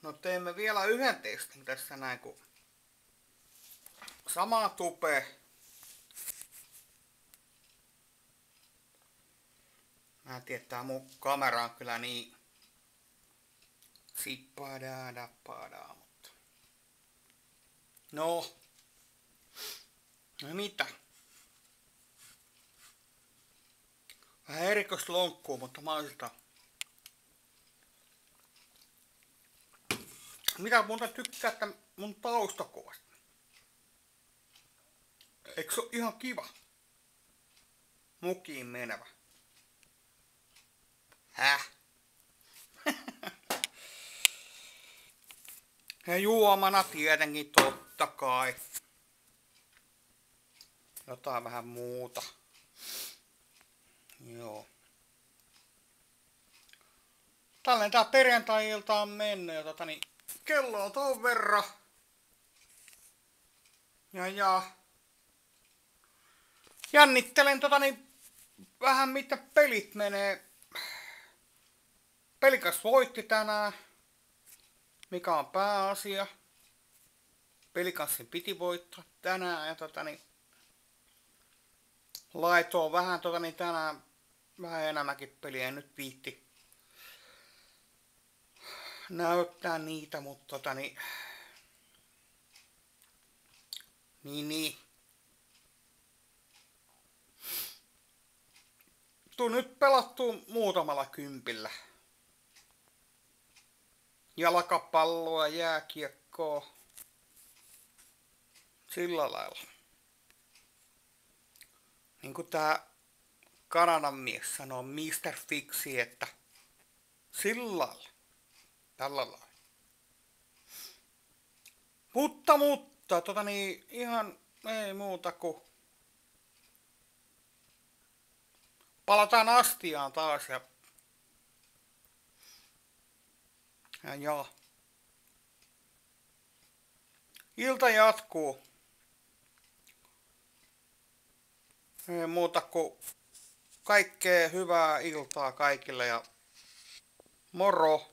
No teemme vielä yhden testin tässä näin, kun sama tupe. Mä en tiedä, tää mun kamera on kyllä niin sippadaa dappadaa, mutta no mitä? Vähän erikoista lonkkuu, mutta maistetaan. Mitä muuta tykkäätte mun taustakuvasta? Eikö se ole ihan kiva? Mukiin menevä. Häh? Ja juomana tietenkin totta kai. Jotain vähän muuta. Joo. Tälleen tää perjantai-ilta on mennyt ja kello on ton verran. Ja jännittelen vähän mitä pelit menee. Pelikas voitti tänään, mikä on pääasia. Pelikassin piti voittaa tänään ja laitoin vähän tänään vähän enemmänkin peliä, en nyt viitti näyttää niitä, mutta niin. Tuu nyt pelattuu muutamalla kympillä. Jalkapalloa, jääkiekkoa. Sillä lailla. Niin kuin tää Kanadan mies sanoo Mr. Fixi, että sillä lailla. Tällä lailla. Mutta ihan ei muuta kuin palataan astiaan taas ja ilta jatkuu. Ei muuta kuin kaikkea hyvää iltaa kaikille ja moro!